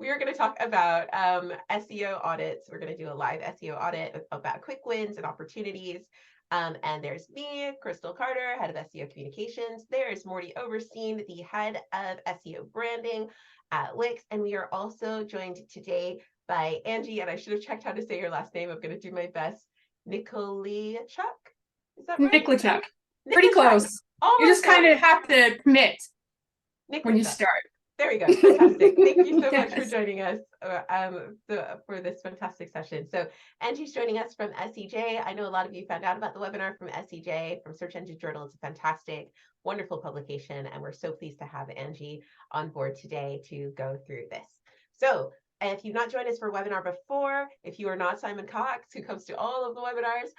we are going to talk about SEO audits. We're going to do a live SEO audit about quick wins and opportunities. And there's me, Crystal Carter, head of SEO communications. There's Morty Overstein, the head of SEO branding at Wix. And we are also joined today by Angie, and I should have checked how to say your last name. I'm going to do my best. Nikolachuk? Is that right? Nikolachuk. Pretty close. Almost you just kind of have to commit when you Nikolachuk. start. There we go. Fantastic. Thank you so much for joining us for this fantastic session. So Angie's joining us from SEJ. I know a lot of you found out about the webinar from SEJ, from Search Engine Journal. It's a fantastic, wonderful publication, and we're so pleased to have Angie on board today to go through this. So if you've not joined us for a webinar before, if you are not Simon Cox, who comes to all of the webinars,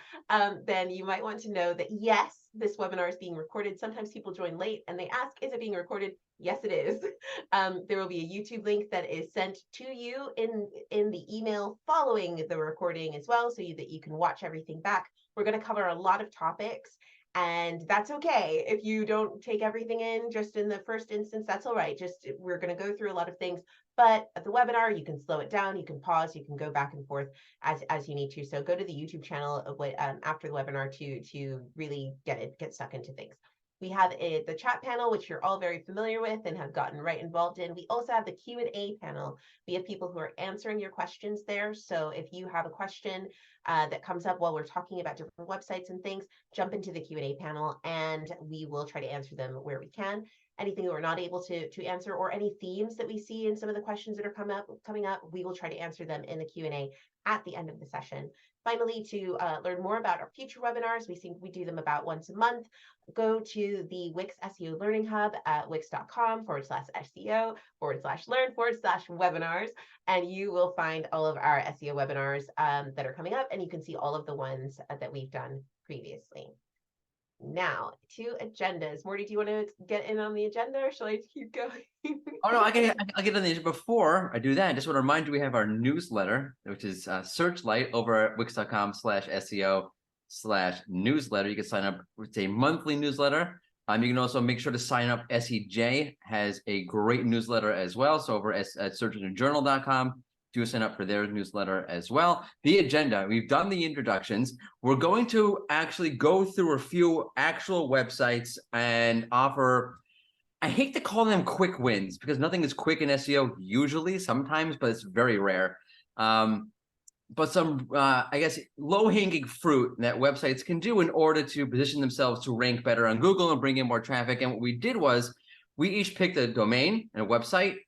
then you might want to know that, yes, this webinar is being recorded. Sometimes people join late and they ask, is it being recorded? Yes, it is. There will be a YouTube link that is sent to you in the email following the recording as well, so that you can watch everything back. We're going to cover a lot of topics, and that's okay. If you don't take everything in just in the first instance, that's all right. We're going to go through a lot of things, but at the webinar, you can slow it down, you can pause, you can go back and forth as you need to. So go to the YouTube channel after the webinar to really get stuck into things. We have the chat panel, which you're all very familiar with and have gotten right involved in. We also have the Q&A panel. We have people who are answering your questions there. So if you have a question that comes up while we're talking about different websites and things, jump into the Q&A panel and we will try to answer them where we can. Anything that we're not able to answer, or any themes that we see in some of the questions that are coming up, we will try to answer them in the Q&A at the end of the session. Finally, to learn more about our future webinars, we do them about once a month. Go to the Wix SEO Learning Hub at wix.com/SEO/learn/webinars, and you will find all of our SEO webinars that are coming up, and you can see all of the ones that we've done previously. Now, to agendas. Morty, do you want to get in on the agenda, or shall I keep going? Oh, no, I'll get on the agenda. Before I do that, I just want to remind you we have our newsletter, which is Searchlight, over at wix.com/SEO/newsletter. You can sign up. It's a monthly newsletter. You can also make sure to sign up. SEJ has a great newsletter as well. So over at searchenginejournal.com, do sign up for their newsletter as well. The agenda, we've done the introductions. We're going to actually go through a few actual websites and offer, I hate to call them quick wins because nothing is quick in SEO usually, sometimes, but it's very rare. But some, I guess, low-hanging fruit that websites can do in order to position themselves to rank better on Google and bring in more traffic. And what we did was we each picked a domain and a website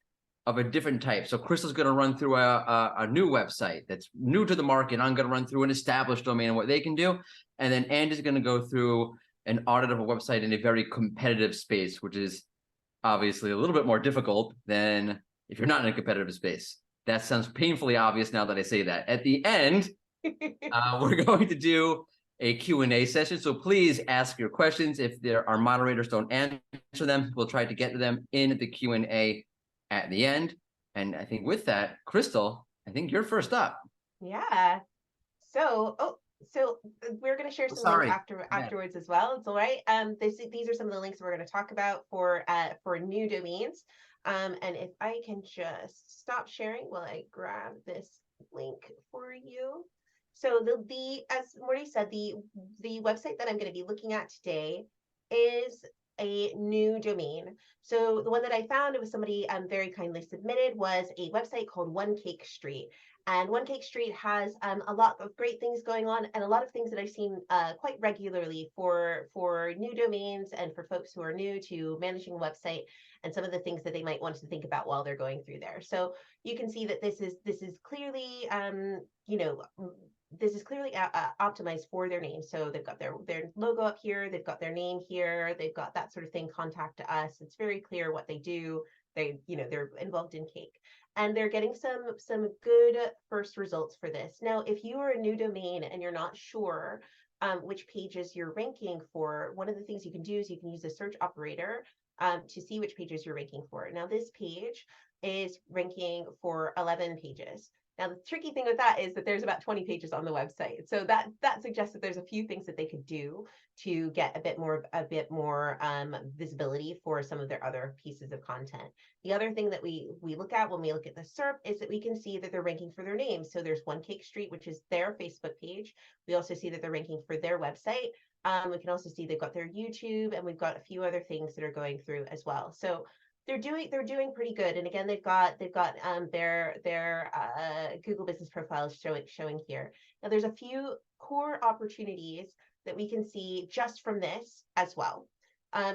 of a different type. So Crystal's going to run through a new website that's new to the market. I'm going to run through an established domain and what they can do. And then Andy's going to go through an audit of a website in a very competitive space, which is obviously a little bit more difficult than if you're not in a competitive space. That sounds painfully obvious now that I say that. At the end, we're going to do a Q&A session. So please ask your questions. If our moderators don't answer them, we'll try to get to them in the Q&A at the end. And I think with that, Crystal, I think you're first up. Yeah. So we're going to share some links afterwards as well. It's all right. These are some of the links we're going to talk about for new domains. And if I can just stop sharing while I grab this link for you. So as Morty said, the website that I'm going to be looking at today is a new domain. So the one that I found, it was somebody very kindly submitted, was a website called One Cake Street. And One Cake Street has a lot of great things going on, and a lot of things that I've seen quite regularly for new domains and for folks who are new to managing a website, and some of the things that they might want to think about while they're going through there. So you can see that this is clearly this is clearly optimized for their name. So they've got their logo up here, they've got their name here, they've got that sort of thing, contact us. It's very clear what they do. They're involved in cake, and they're getting some good first results for this. Now, if you are a new domain and you're not sure which pages you're ranking for, one of the things you can do is you can use a search operator to see which pages you're ranking for. Now, this page is ranking for 11 pages. Now, the tricky thing with that is that there's about 20 pages on the website. So that suggests that there's a few things that they could do to get a bit more visibility for some of their other pieces of content. The other thing that we look at when we look at the SERP is that we can see that they're ranking for their names. So there's One Cake Street, which is their Facebook page. We also see that they're ranking for their website. We can also see they've got their YouTube, and we've got a few other things that are going through as well. So they're doing pretty good. And again, they've got their Google business profiles showing here. Now there's a few core opportunities that we can see just from this as well.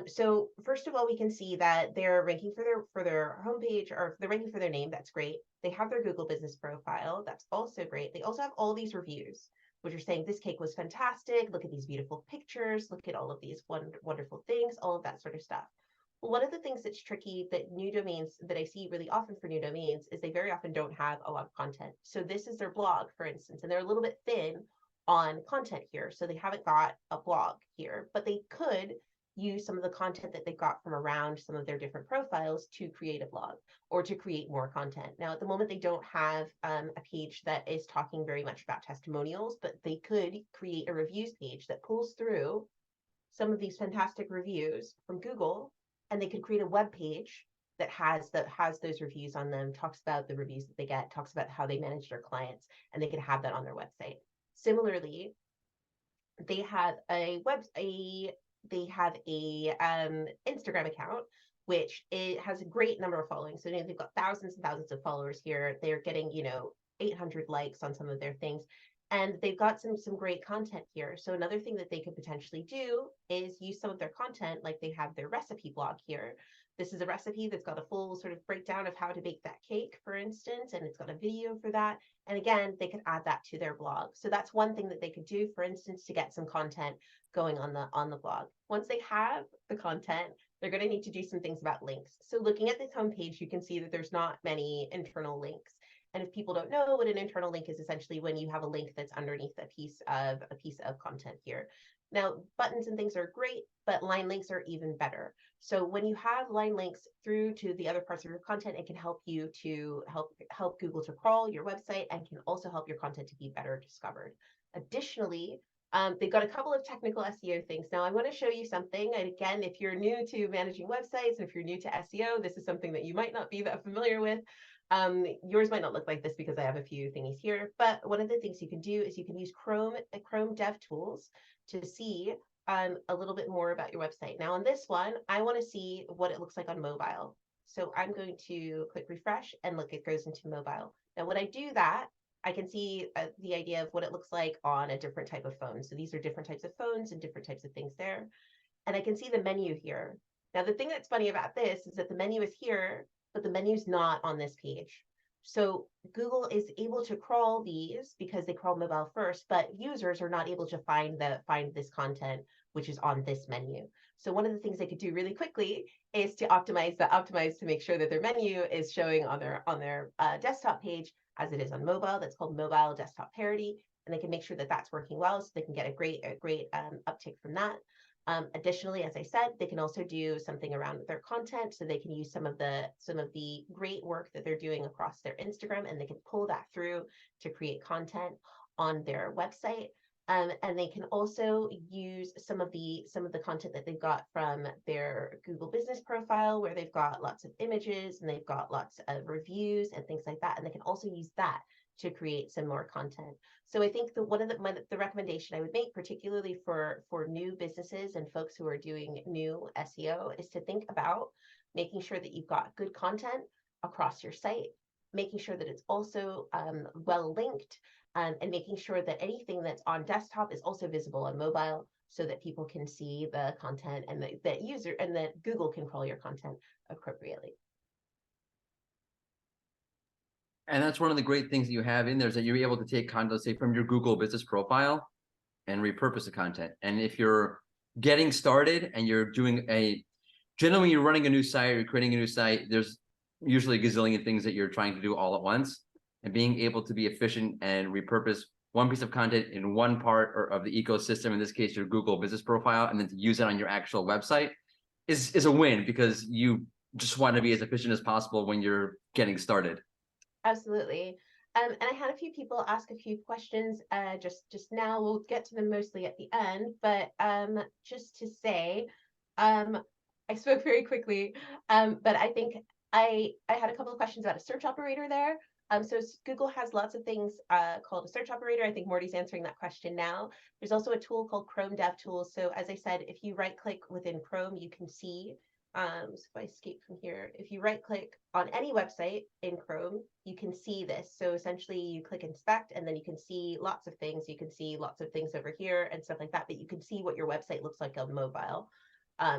So first of all, we can see that they're ranking for their homepage, or they're ranking for their name. That's great. They have their Google business profile. That's also great. They also have all these reviews, which are saying this cake was fantastic. Look at these beautiful pictures. Look at all of these wonderful things, all of that sort of stuff. One of the things that's tricky that new domains that I see really often for new domains is they very often don't have a lot of content. So this is their blog, for instance, and they're a little bit thin on content here. So they haven't got a blog here, but they could use some of the content that they've got from around some of their different profiles to create a blog or to create more content. Now, at the moment, they don't have a page that is talking very much about testimonials, but they could create a reviews page that pulls through some of these fantastic reviews from Google, and they could create a web page that has those reviews on them, talks about the reviews that they get, talks about how they manage their clients, and they could have that on their website. Similarly, they have a Instagram account, which has a great number of following. So they've got thousands and thousands of followers here. They're getting 800 likes on some of their things. And they've got some great content here. So another thing that they could potentially do is use some of their content, like they have their recipe blog here. This is a recipe that's got a full sort of breakdown of how to bake that cake, for instance, and it's got a video for that. And again, they could add that to their blog. So that's one thing that they could do, for instance, to get some content going on the blog. Once they have the content, they're going to need to do some things about links. So looking at this homepage, you can see that there's not many internal links. And if people don't know what an internal link is, essentially when you have a link that's underneath a piece of content here. Now, buttons and things are great, but line links are even better. So when you have line links through to the other parts of your content, it can help you to help Google to crawl your website, and can also help your content to be better discovered. Additionally, they've got a couple of technical SEO things. Now, I want to show you something. And again, if you're new to managing websites, and if you're new to SEO, this is something that you might not be that familiar with. Yours might not look like this because I have a few thingies here, but one of the things you can do is you can use Chrome DevTools to see a little bit more about your website. Now on this one, I want to see what it looks like on mobile. So I'm going to click refresh, and look, it goes into mobile. Now when I do that, I can see the idea of what it looks like on a different type of phone. So these are different types of phones and different types of things there. And I can see the menu here. Now the thing that's funny about this is that the menu is here, but the menu's not on this page. So Google is able to crawl these because they crawl mobile first, but users are not able to find this content, which is on this menu. So one of the things they could do really quickly is to optimize to make sure that their menu is showing on their desktop page as it is on mobile. That's called mobile desktop parity, and they can make sure that that's working well, so they can get a great uptick from that. Additionally, as I said, they can also do something around their content, so they can use some of the great work that they're doing across their Instagram, and they can pull that through to create content on their website. And they can also use some of the content that they've got from their Google business profile, where they've got lots of images and they've got lots of reviews and things like that. And they can also use that to create some more content. So I think that one of the recommendation I would make, particularly for new businesses and folks who are doing new SEO, is to think about making sure that you've got good content across your site, making sure that it's also well linked, and making sure that anything that's on desktop is also visible on mobile, so that people can see the content, and that Google can crawl your content appropriately. And that's one of the great things that you have in there, is that you're able to take content, say, from your Google business profile and repurpose the content. And if you're getting started and you're doing generally when you're running a new site or you're creating a new site, there's usually a gazillion things that you're trying to do all at once. And being able to be efficient and repurpose one piece of content in one part of the ecosystem, in this case, your Google business profile, and then to use it on your actual website is a win, because you just want to be as efficient as possible when you're getting started. Absolutely. And I had a few people ask a few questions just now. We'll get to them mostly at the end, but just to say, I spoke very quickly, but I think I had a couple of questions about a search operator there. So Google has lots of things called a search operator. I think Morty's answering that question now. There's also a tool called Chrome DevTools. So as I said, if you right click within Chrome, you can see, so if I escape from here, if you right click on any website in Chrome, you can see this. So essentially you click inspect and then you can see lots of things. You can see lots of things over here and stuff like that, but you can see what your website looks like on mobile,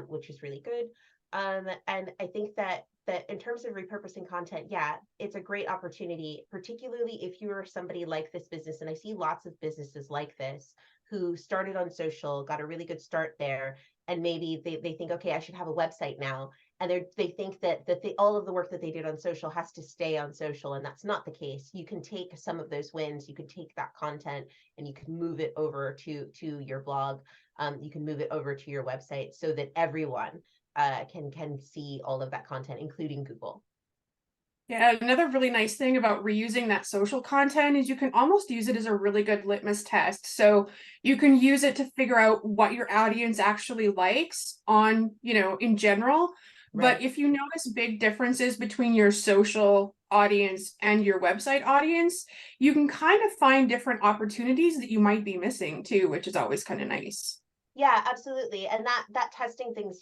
which is really good. And I think that in terms of repurposing content, yeah, it's a great opportunity, particularly if you're somebody like this business. And I see lots of businesses like this who started on social, got a really good start there, and maybe they think, okay, I should have a website now. And they think that all of the work that they did on social has to stay on social, and that's not the case. You can take some of those wins, you can take that content, and you can move it over to your blog. You can move it over to your website so that everyone can see all of that content, including Google. Yeah, another really nice thing about reusing that social content is you can almost use it as a really good litmus test. So you can use it to figure out what your audience actually likes on, in general. Right. But if you notice big differences between your social audience and your website audience, you can kind of find different opportunities that you might be missing too, which is always kind of nice. Yeah, absolutely. And that testing things,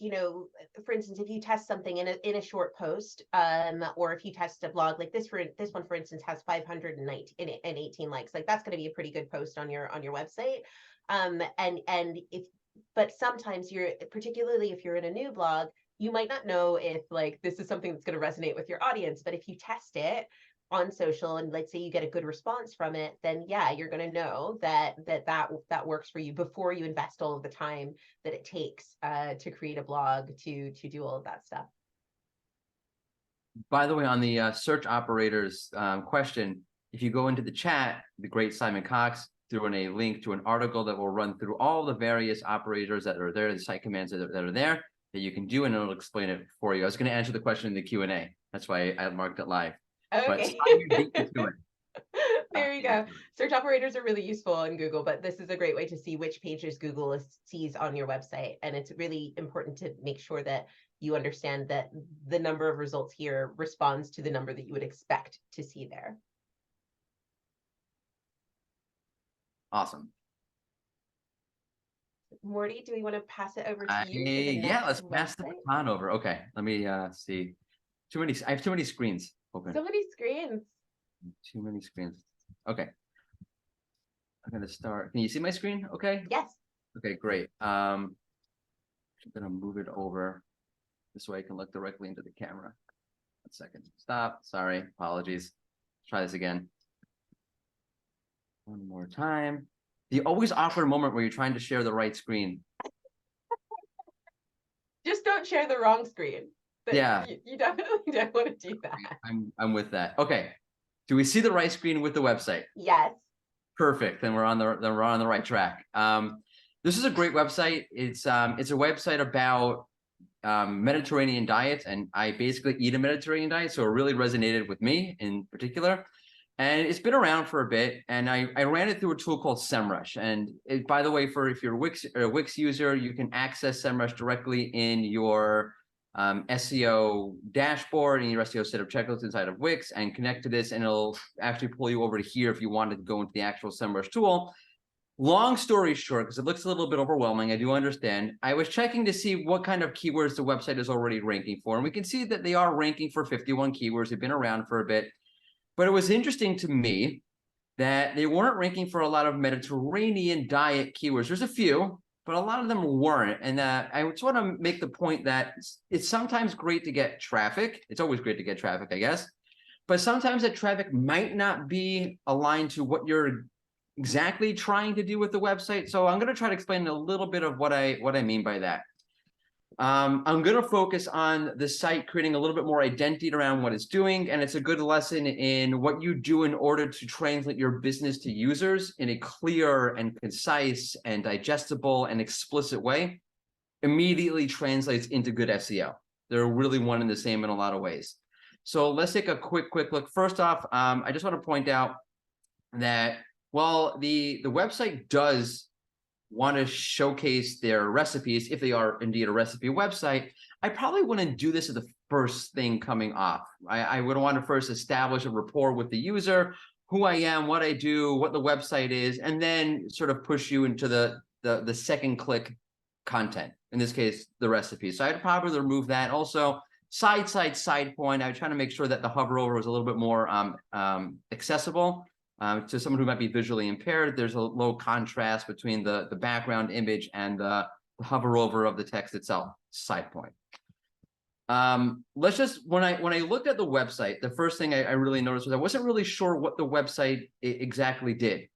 for instance, if you test something in a short post, or if you test a blog like this one, for instance, has 518 likes, like that's going to be a pretty good post on your website. But sometimes particularly if you're in a new blog, you might not know if like this is something that's going to resonate with your audience. But if you test it on social and let's say you get a good response from it, then yeah, you're going to know that works for you before you invest all of the time that it takes to create a blog to do all of that stuff. By the way, on the search operators question, if you go into the chat, the great Simon Cox threw in a link to an article that will run through all the various operators that are there, the site commands that are there that you can do, and it'll explain it for you. I was going to answer the question in the Q&A. That's why I marked it live. Okay. But there you go. Search operators are really useful in Google, but this is a great way to see which pages Google sees on your website. And it's really important to make sure that you understand that the number of results here responds to the number that you would expect to see there. Awesome. Morty, do we want to pass it over to you? Yeah, let's pass the baton over. Okay, let me see. I have too many screens open. So many screens. Too many screens. Okay. I'm gonna start. Can you see my screen? Okay. Yes. Okay, great. I'm gonna move it over this way I can look directly into the camera. 1 second. Stop. Sorry. Apologies. Try this again. One more time. The always awkward moment where you're trying to share the right screen. Just don't share the wrong screen. But yeah. You definitely don't want to do that. I'm with that. Okay. Do we see the right screen with the website? Yes. Perfect. Then we're on the right track. This is a great website. It's a website about Mediterranean diets, and I basically eat a Mediterranean diet, so it really resonated with me in particular. And it's been around for a bit, and I ran it through a tool called SEMrush. And by the way, if you're a Wix user, you can access SEMrush directly in your SEO dashboard and your SEO setup checklist inside of Wix, and connect to this, and it'll actually pull you over to here if you wanted to go into the actual SEMrush tool. Long story short, because it looks a little bit overwhelming, I do understand. I was checking to see what kind of keywords the website is already ranking for, and we can see that they are ranking for 51 keywords. They've been around for a bit. But it was interesting to me that they weren't ranking for a lot of Mediterranean diet keywords. There's a few, but a lot of them weren't. And I just want to make the point that it's sometimes great to get traffic. It's always great to get traffic, I guess. But sometimes that traffic might not be aligned to what you're exactly trying to do with the website. So I'm going to try to explain a little bit of what I mean by that. I'm going to focus on the site creating a little bit more identity around what it's doing, and it's a good lesson in what you do in order to translate your business to users in a clear and concise and digestible and explicit way. Immediately translates into good SEO. They're really one and the same in a lot of ways. So let's take a quick look. First off, I just want to point out that while the website does want to showcase their recipes, if they are indeed a recipe website, I probably wouldn't do this as the first thing coming off. I would want to first establish a rapport with the user, who I am, what I do, what the website is, and then sort of push you into the second click content, in this case, the recipe. So I'd probably remove that. Also, side point, I would try to make sure that the hover over was a little bit more accessible to someone who might be visually impaired. There's a low contrast between the background image and the hover over of the text itself, side point. Let's just, when I looked at the website, the first thing I really noticed was I wasn't really sure what the website exactly did.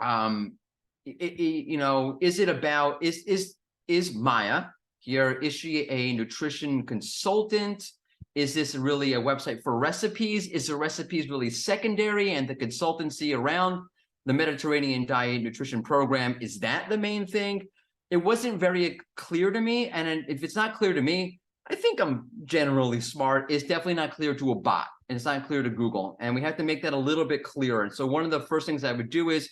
You know, is it about, is Maya here, is she a nutrition consultant? Is this really a website for recipes? Is the recipes really secondary, and the consultancy around the Mediterranean diet nutrition program, is that the main thing? It wasn't very clear to me. And if it's not clear to me, I think I'm generally smart. It's definitely not clear to a bot, and it's not clear to Google. And we have to make that a little bit clearer. And so one of the first things I would do is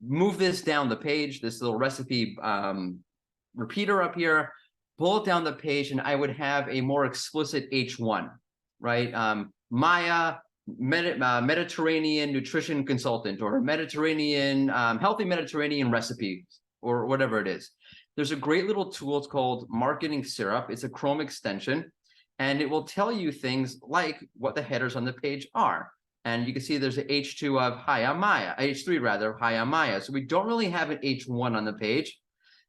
move this down the page, this little recipe repeater up here, pull it down the page, and I would have a more explicit H1, right? Maya, Mediterranean nutrition consultant, or Mediterranean, healthy Mediterranean recipe, or whatever it is. There's a great little tool, it's called Marketing Syrup. It's a Chrome extension, and it will tell you things like what the headers on the page are. And you can see there's an H2 of hi, I'm Maya, H3 rather, hi, I'm Maya. So we don't really have an H1 on the page.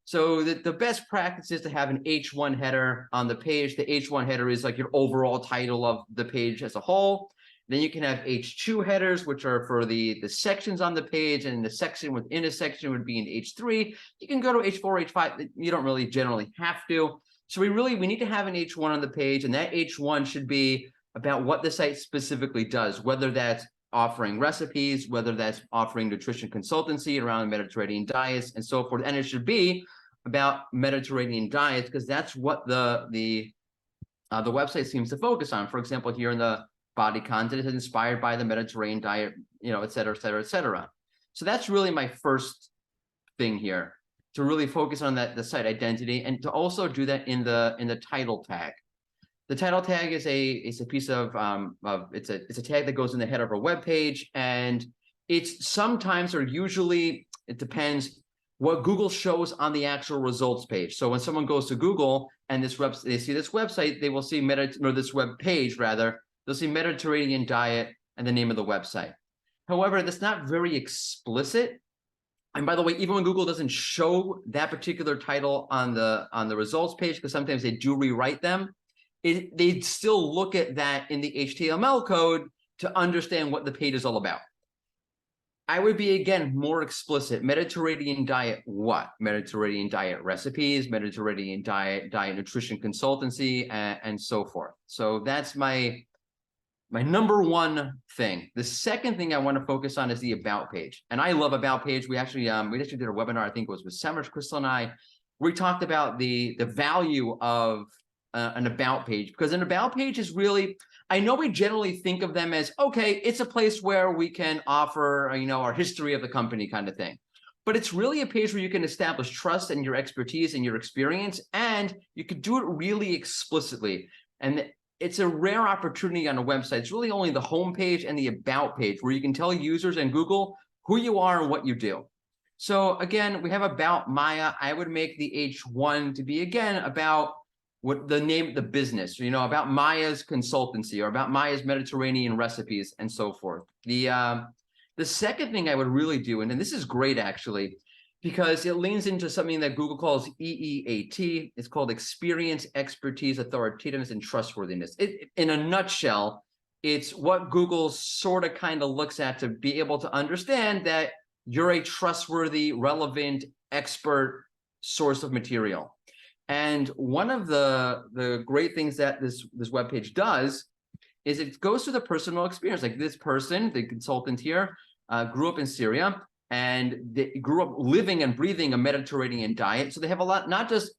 So the best practice is to have an H1 header on the page. The H1 header is like your overall title of the page as a whole. Then you can have H2 headers, which are for the sections on the page, and the section within a section would be in H3. You can go to H4, H5. You don't really generally have to. So we need to have an H1 on the page, and that H1 should be about what the site specifically does, whether that's offering recipes, whether that's offering nutrition consultancy around Mediterranean diets and so forth. And it should be about Mediterranean diets, because that's what the website seems to focus on. For example, here in the body content is inspired by the Mediterranean diet, you know, et cetera, et cetera, et cetera. So that's really my first thing here, to really focus on the site identity, and to also do that in the title tag. The title tag is a piece of it's a tag that goes in the header of a web page, and it's sometimes, or usually, it depends what Google shows on the actual results page. So when someone goes to Google and they see this website, they will see this web page rather. They'll see Mediterranean diet and the name of the website. However, that's not very explicit. And by the way, even when Google doesn't show that particular title on the results page, because sometimes they do rewrite them, they still look at that in the HTML code to understand what the page is all about. I would be, again, more explicit. Mediterranean diet what? Mediterranean diet recipes, Mediterranean diet nutrition consultancy, and so forth. So that's my number one thing. The second thing I want to focus on is the about page. And I love about page. We actually did a webinar, I think it was with Semrush, Crystal, and I. We talked about the value of an about page, because an about page is really, I know we generally think of them as, okay, it's a place where we can offer, you know, our history of the company kind of thing. But it's really a page where you can establish trust and your expertise and your experience, and you could do it really explicitly. And it's a rare opportunity on a website. It's really only the home page and the about page where you can tell users and Google who you are and what you do. So again, we have about Maya. I would make the H1 to be, again, about what the name of the business, you know, about Maya's consultancy or about Maya's Mediterranean recipes and so forth. The second thing I would really do, and this is great actually, because it leans into something that Google calls EEAT. It's called experience, expertise, authoritativeness, and trustworthiness. In a nutshell, it's what Google sort of kind of looks at to be able to understand that you're a trustworthy, relevant, expert source of material. And one of the great things that this webpage does is it goes through the personal experience. Like this person, the consultant here, grew up in Syria, and they grew up living and breathing a Mediterranean diet. So they have a lot, not just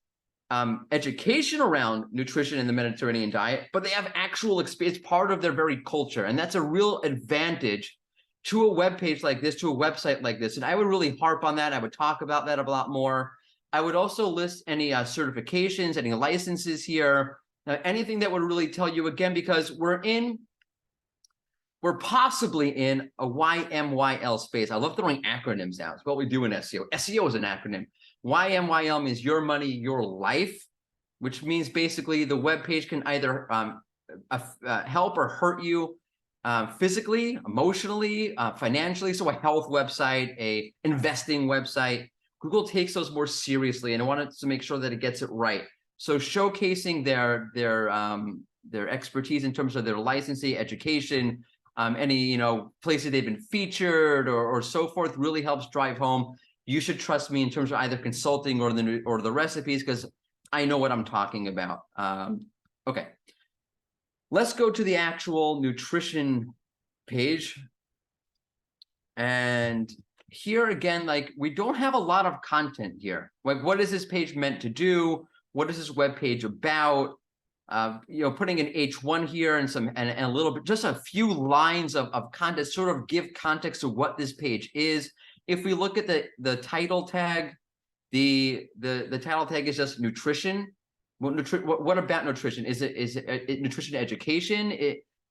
education around nutrition and the Mediterranean diet, but they have actual experience, part of their very culture. And that's a real advantage to a web page like this, to a website like this. And I would really harp on that. I would talk about that a lot more. I would also list any certifications, any licenses here, anything that would really tell you, again, because we're possibly in a YMYL space. I love throwing acronyms out. It's what we do in SEO. SEO is an acronym. YMYL means your money, your life, which means basically the web page can either help or hurt you physically, emotionally, financially. So a health website, a investing website, Google takes those more seriously, and I wanted to make sure that it gets it right. So showcasing their expertise in terms of their licensing, education, any places they've been featured or so forth really helps drive home. You should trust me in terms of either consulting or the recipes, because I know what I'm talking about. Okay, let's go to the actual nutrition page. And here again, like, we don't have a lot of content here. Like, what is this page meant to do? What is this web page about? Putting an H1 here and a little bit, just a few lines of content, sort of give context to what this page is. If we look at the title tag, the title tag is just nutrition. What about nutrition? Is it nutrition education?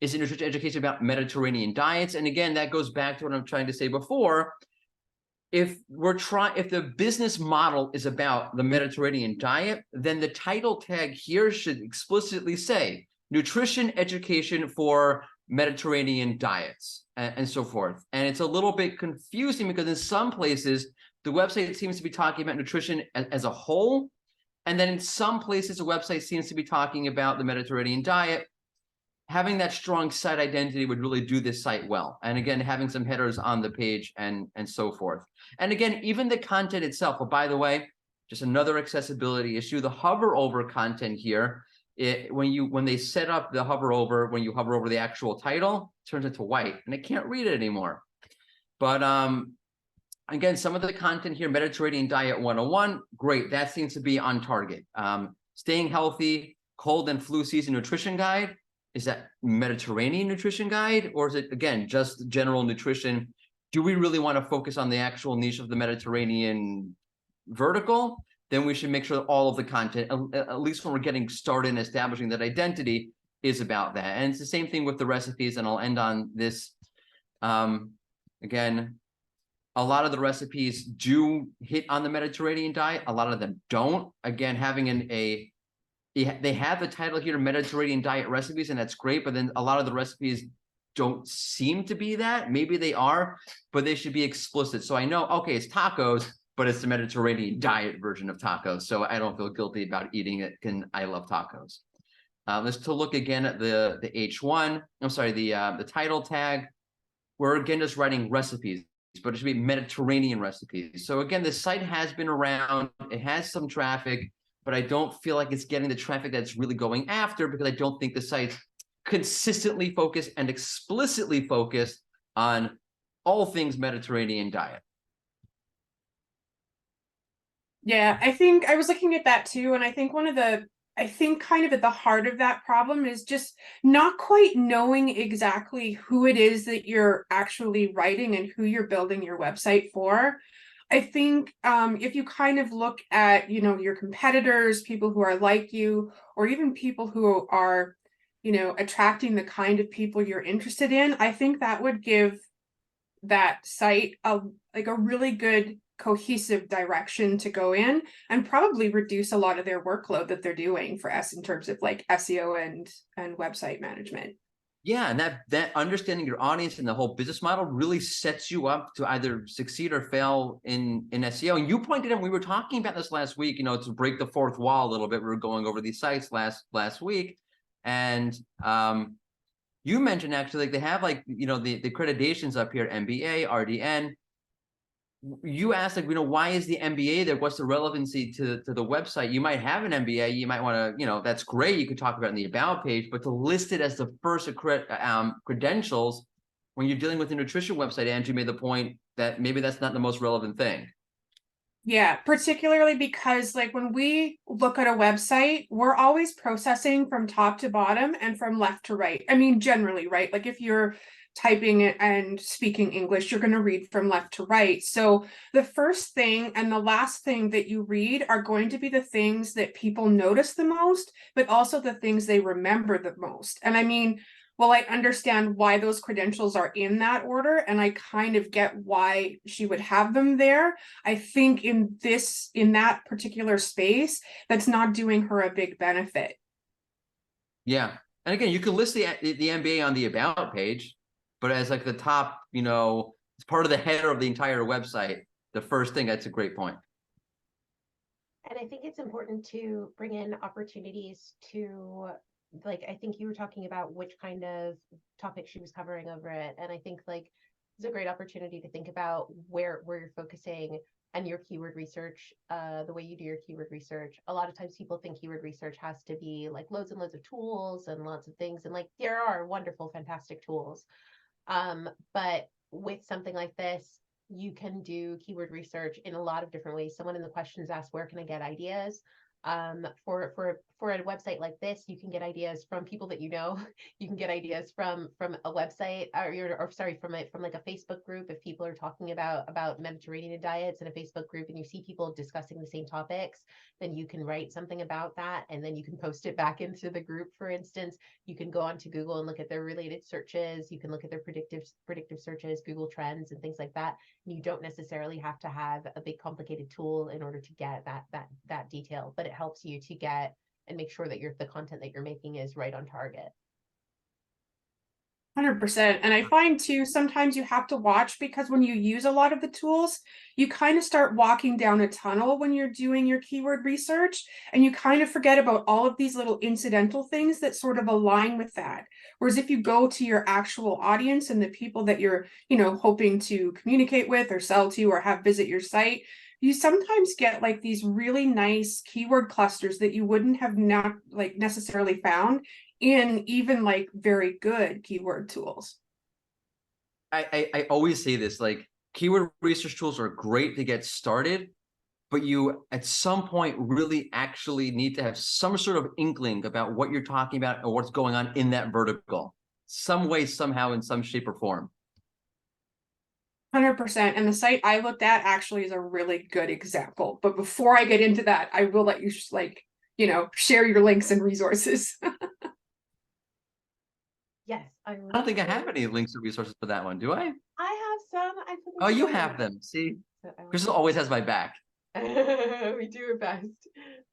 Is it nutrition education about Mediterranean diets? And again, that goes back to what I'm trying to say before. If the business model is about the Mediterranean diet, then the title tag here should explicitly say nutrition education for Mediterranean diets and so forth. And it's a little bit confusing because in some places, the website seems to be talking about nutrition as a whole. And then in some places, the website seems to be talking about the Mediterranean diet. Having that strong site identity would really do this site well. And again, having some headers on the page and so forth. And again, even the content itself. Oh, by the way, just another accessibility issue. The hover over content here, when they set up the hover over, when you hover over the actual title, it turns into white, and I can't read it anymore. But again, some of the content here, Mediterranean Diet 101, great. That seems to be on target. Staying healthy, cold and flu season nutrition guide. Is that Mediterranean nutrition guide, or is it, again, just general nutrition? Do we really want to focus on the actual niche of the Mediterranean vertical? Then we should make sure that all of the content, at least when we're getting started and establishing that identity, is about that. And it's the same thing with the recipes, and I'll end on this. Again, a lot of the recipes do hit on the Mediterranean diet. A lot of them don't. Again, having they have the title here, Mediterranean diet recipes, and that's great. But then a lot of the recipes don't seem to be that. Maybe they are, but they should be explicit. So I know, okay, it's tacos, but it's the Mediterranean diet version of tacos. So I don't feel guilty about eating it. I love tacos. Let's look again at the H1. I'm sorry, the title tag. We're again just writing recipes, but it should be Mediterranean recipes. So again, the site has been around. It has some traffic, but I don't feel like it's getting the traffic that's really going after, because I don't think the site's consistently focused and explicitly focused on all things Mediterranean diet. Yeah, I think I was looking at that too, and I think kind of at the heart of that problem is just not quite knowing exactly who it is that you're actually writing and who you're building your website for. I think if you kind of look at, your competitors, people who are like you, or even people who are, attracting the kind of people you're interested in, I think that would give that site a really good cohesive direction to go in, and probably reduce a lot of their workload that they're doing for us in terms of like SEO and website management. Yeah, and that understanding your audience and the whole business model really sets you up to either succeed or fail in SEO. And you pointed out, we were talking about this last week, to break the fourth wall a little bit. We were going over these sites last week, and you mentioned actually they have the accreditations up here, MBA, RDN. You asked why is the MBA there? What's the relevancy to the website? You might have an MBA, you might want to, that's great. You could talk about it in the about page, but to list it as the first credentials when you're dealing with a nutrition website, Andrew made the point that maybe that's not the most relevant thing. Yeah, particularly because like when we look at a website, we're always processing from top to bottom and from left to right. I mean, generally, right? Like if you're typing it and speaking English, you're going to read from left to right. So the first thing and the last thing that you read are going to be the things that people notice the most, but also the things they remember the most. And I mean, well, I understand why those credentials are in that order, and I kind of get why she would have them there. I think in that particular space, that's not doing her a big benefit. Yeah. And again, you can list the MBA on the about page, but as like the top, it's part of the header of the entire website. The first thing, that's a great point. And I think it's important to bring in opportunities to, like, I think you were talking about which kind of topic she was covering over it. And I think like it's a great opportunity to think about where you're focusing and your keyword research, the way you do your keyword research. A lot of times people think keyword research has to be like loads and loads of tools and lots of things. And like there are wonderful, fantastic tools. But with something like this, you can do keyword research in a lot of different ways. Someone in the questions asked, where can I get ideas? For a website like this, you can get ideas from people that you know. You can get ideas from a website, or sorry, from like a Facebook group. If people are talking about Mediterranean diets in a Facebook group and you see people discussing the same topics, then you can write something about that and then you can post it back into the group. For instance, you can go onto Google and look at their related searches. You can look at their predictive searches, Google Trends, and things like that. You don't necessarily have to have a big complicated tool in order to get that detail, but it helps you to get and make sure that the content that you're making is right on target. 100%. And I find too, sometimes you have to watch because when you use a lot of the tools, you kind of start walking down a tunnel when you're doing your keyword research, and you kind of forget about all of these little incidental things that sort of align with that. Whereas if you go to your actual audience and the people that you're, hoping to communicate with or sell to or have visit your site, you sometimes get like these really nice keyword clusters that you wouldn't have not like necessarily found in even like very good keyword tools. I always say this, like keyword research tools are great to get started, but you at some point really actually need to have some sort of inkling about what you're talking about or what's going on in that vertical, some way, somehow, in some shape or form. 100%. And the site I looked at actually is a really good example. But before I get into that, I will let you share your links and resources. Yes, I don't think I have any links or resources for that one, do I? I have some. I put them Oh, you together. have them. See, So Crystal always has my back. we do our best.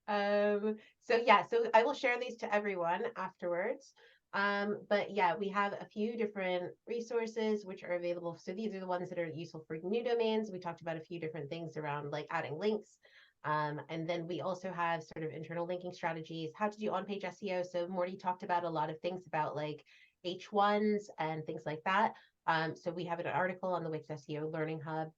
So yeah, so I will share these to everyone afterwards. But yeah, we have a few different resources which are available. So these are the ones that are useful for new domains. We talked about a few different things around like adding links. And then we also have sort of internal linking strategies, how to do on-page SEO. So Morty talked about a lot of things about like H1s and things like that. So we have an article on the Wix SEO Learning Hub,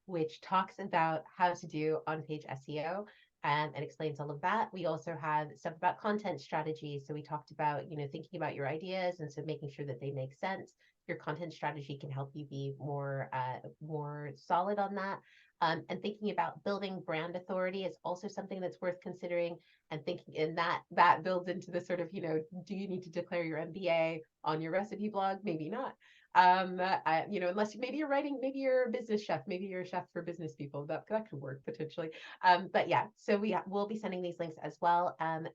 which talks about how to do on-page SEO and explains all of that. We also have stuff about content strategy. So we talked about, thinking about your ideas and so making sure that they make sense. Your content strategy can help you be more solid on that. And thinking about building brand authority is also something that's worth considering and thinking, and that builds into the sort of, do you need to declare your MBA on your recipe blog? Maybe not. Unless maybe you're a business chef, maybe you're a chef for business people, that could work potentially. But yeah, so we'll be sending these links as well. And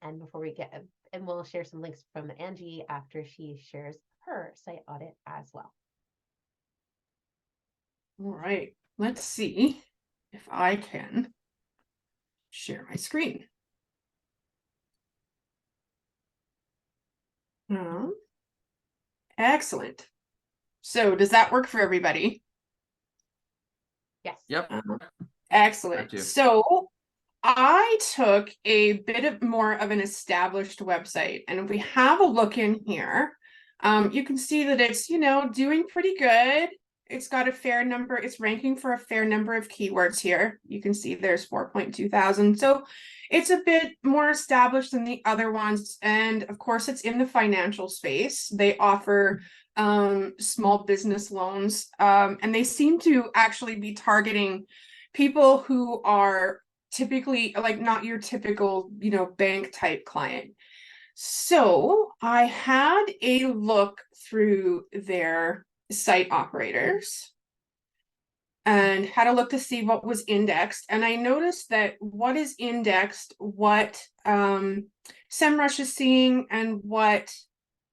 we'll share some links from Angie after she shares her site audit as well. All right, let's see if I can share my screen. Excellent. So does that work for everybody? Yes. Yep. Excellent. So I took a bit more of an established website, and if we have a look in here, you can see that it's, doing pretty good. It's got a fair number. It's ranking for a fair number of keywords here. You can see there's 4.2 thousand. So it's a bit more established than the other ones. And of course, it's in the financial space. They offer small business loans, and they seem to actually be targeting people who are typically like not your typical, bank type client. So I had a look through their site operators and had a look to see what was indexed. And I noticed that what is indexed, what SEMrush is seeing and what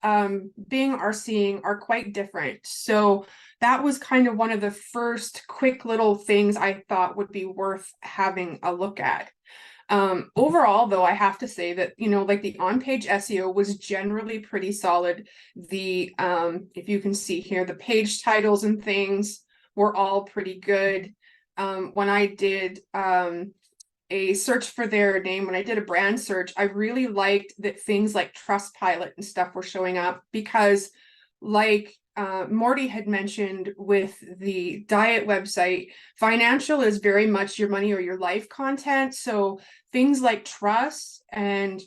Bing are seeing are quite different. So that was kind of one of the first quick little things I thought would be worth having a look at. Overall, though, I have to say that, like the on-page SEO was generally pretty solid. The if you can see here, the page titles and things were all pretty good. When I did a search for their name, when I did a brand search, I really liked that things like Trustpilot and stuff were showing up because, like Morty had mentioned with the diet website, financial is very much your money or your life content. So things like trust and,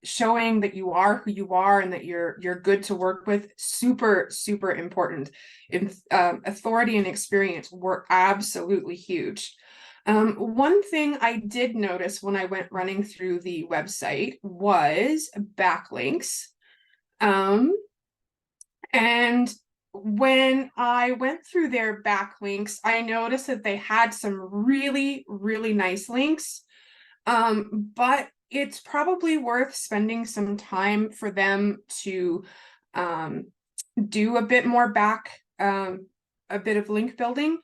showing that you are who you are and that you're good to work with, super, super important. Authority and experience were absolutely huge. One thing I did notice when I went running through the website was backlinks. And when I went through their backlinks, I noticed that they had some really, really nice links. But it's probably worth spending some time for them to do a bit more a bit of link building.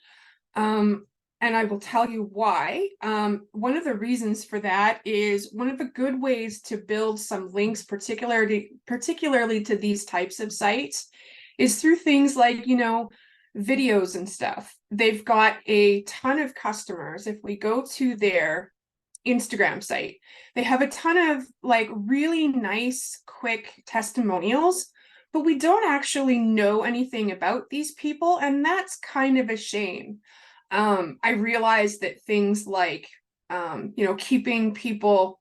And I will tell you why. One of the reasons for that is one of the good ways to build some links, particularly to these types of sites, is through things like, videos and stuff. They've got a ton of customers. If we go to their Instagram site, they have a ton of like really nice, quick testimonials, but we don't actually know anything about these people, and that's kind of a shame. I realized that things like, keeping people,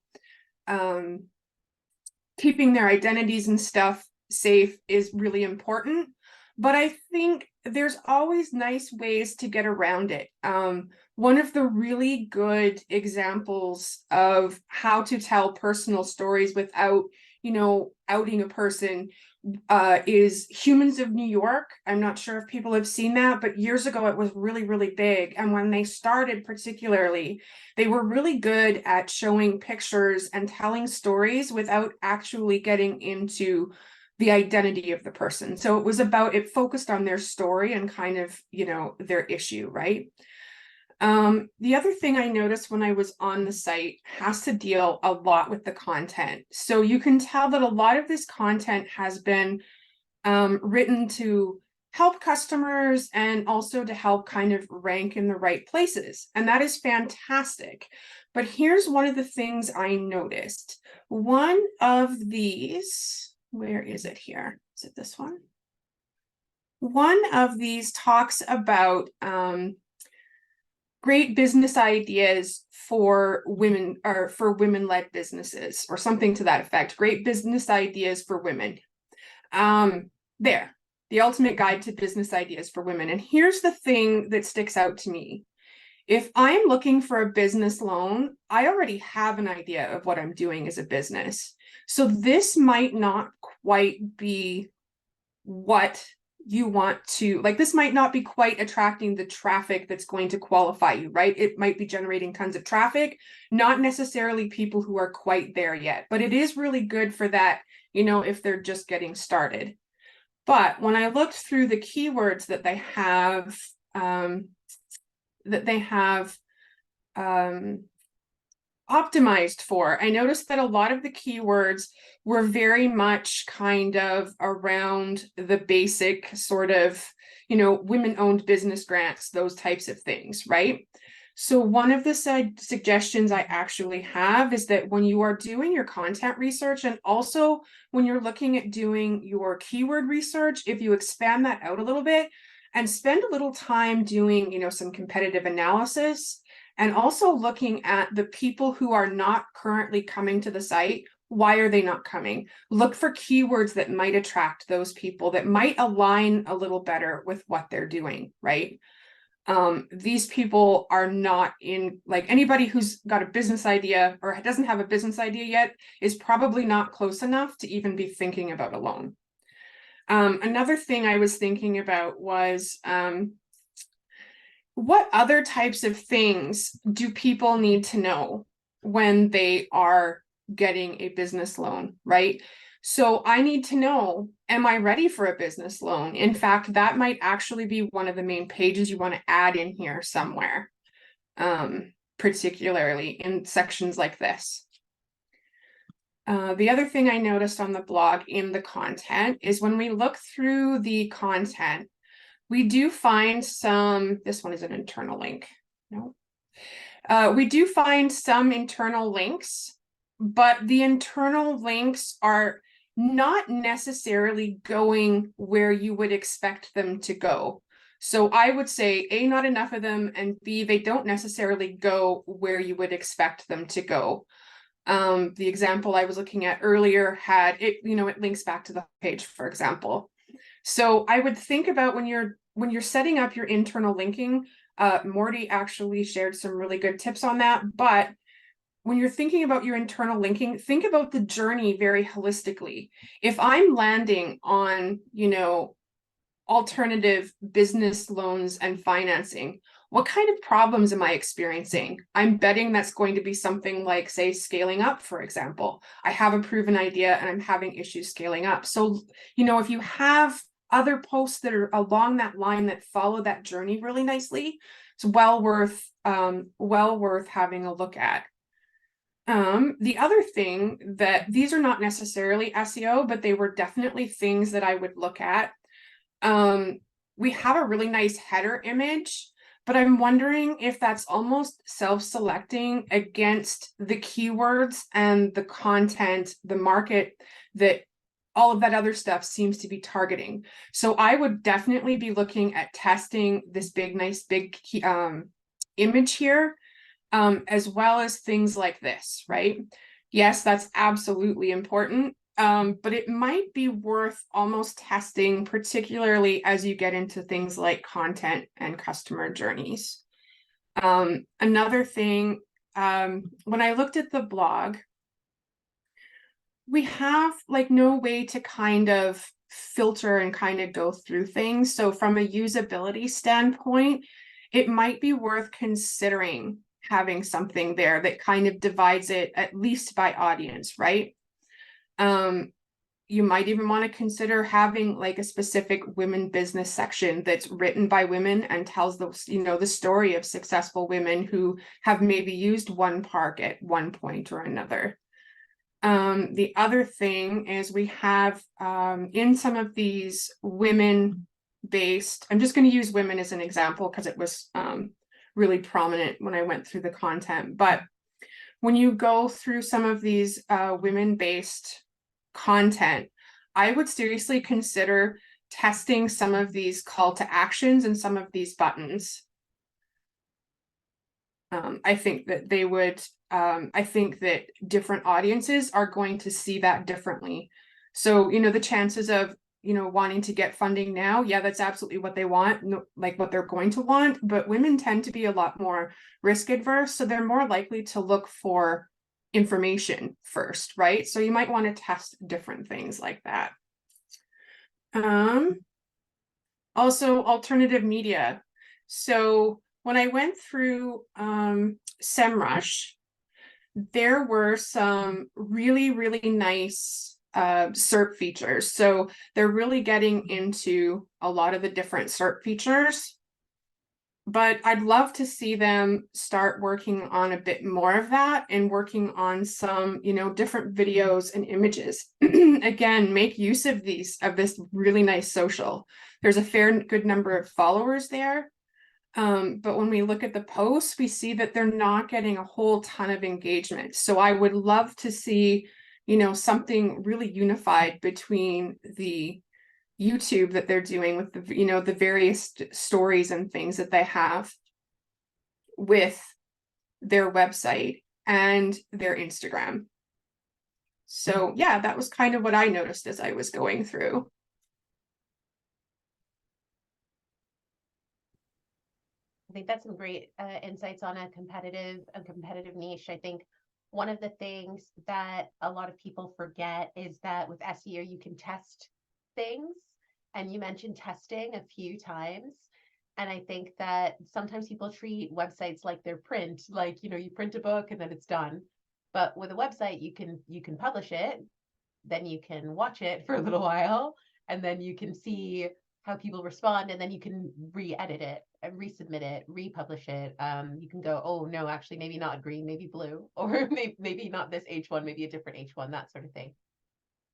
keeping their identities and stuff safe is really important, but I think there's always nice ways to get around it. One of the really good examples of how to tell personal stories without, outing a person is Humans of New York. I'm not sure if people have seen that, but years ago it was really, really big. And when they started particularly, they were really good at showing pictures and telling stories without actually getting into the identity of the person. So it focused on their story and kind of, their issue, right? The other thing I noticed when I was on the site has to deal a lot with the content. So you can tell that a lot of this content has been written to help customers and also to help kind of rank in the right places. And that is fantastic. But here's one of the things I noticed. One of these, where is it here? Is it this one? One of these talks about great business ideas for women, or for women-led businesses, or something to that effect. Great business ideas for women. The ultimate guide to business ideas for women. And here's the thing that sticks out to me. If I'm looking for a business loan, I already have an idea of what I'm doing as a business. So this might not quite be what you want to, like, this might not be quite attracting the traffic that's going to qualify you, right? It might be generating tons of traffic, not necessarily people who are quite there yet, but it is really good for that, if they're just getting started. But when I looked through the keywords that they have, optimized for, I noticed that a lot of the keywords were very much kind of around the basic sort of, women-owned business grants, those types of things, right? So one of the suggestions I actually have is that when you are doing your content research, and also when you're looking at doing your keyword research, if you expand that out a little bit and spend a little time doing, some competitive analysis, and also looking at the people who are not currently coming to the site, why are they not coming? Look for keywords that might attract those people, that might align a little better with what they're doing, right? These people are not in, like, anybody who's got a business idea or doesn't have a business idea yet is probably not close enough to even be thinking about a loan. Another thing I was thinking about was, what other types of things do people need to know when they are getting a business loan, right? So I need to know, am I ready for a business loan? In fact, that might actually be one of the main pages you want to add in here somewhere, particularly in sections like this. The other thing I noticed on the blog in the content is when we look through the content, we do find some, this one is an internal link. No. We do find some internal links, but the internal links are not necessarily going where you would expect them to go. So I would say A, not enough of them, and B, they don't necessarily go where you would expect them to go. The example I was looking at earlier had it, it links back to the page, for example. So I would think about when you're setting up your internal linking, Morty actually shared some really good tips on that. But when you're thinking about your internal linking, think about the journey very holistically. If I'm landing on, alternative business loans and financing, what kind of problems am I experiencing? I'm betting that's going to be something like, say, scaling up, for example. I have a proven idea and I'm having issues scaling up. So, if you have other posts that are along that line that follow that journey really nicely, it's well worth having a look at. The other thing that these are not necessarily SEO, but they were definitely things that I would look at. We have a really nice header image, but I'm wondering if that's almost self-selecting against the keywords and the content, the market that all of that other stuff seems to be targeting. So I would definitely be looking at testing this nice big image here, as well as things like this, right? Yes, that's absolutely important. But it might be worth almost testing, particularly as you get into things like content and customer journeys. Another thing, when I looked at the blog, we have no way to kind of filter and kind of go through things. So from a usability standpoint, it might be worth considering having something there that kind of divides it at least by audience, right? You might even want to consider having a specific women business section that's written by women and tells the story of successful women who have maybe used one park at one point or another. The other thing is we have in some of these women-based, I'm just going to use women as an example because it was really prominent when I went through the content. But when you go through some of these women-based content, I would seriously consider testing some of these call to actions and some of these buttons. I think that they would, I think that different audiences are going to see that differently. So, the chances of, wanting to get funding now, yeah, that's absolutely what they want, what they're going to want. But women tend to be a lot more risk adverse. So they're more likely to look for information first, right? So you might want to test different things like that. Also alternative media. So when I went through SEMrush, there were some really, really nice SERP features. So they're really getting into a lot of the different SERP features. But I'd love to see them start working on a bit more of that and working on some, different videos and images. Again, make use of this really nice social. There's a good number of followers there. But when we look at the posts, we see that they're not getting a whole ton of engagement. So I would love to see, something really unified between the YouTube that they're doing with the, the various stories and things that they have with their website and their Instagram. So yeah, that was kind of what I noticed as I was going through. I think that's some great insights on a competitive niche. I think one of the things that a lot of people forget is that with SEO, you can test things. And you mentioned testing a few times. And I think that sometimes people treat websites like they're print, like, you know, you print a book and then it's done. But with a website, you can publish it, then you can watch it for a little while, and then you can see how people respond, and then you can re-edit it and resubmit it, republish it. You can go, oh no, actually maybe not green, maybe blue, or maybe not this H1, maybe a different H1, that sort of thing.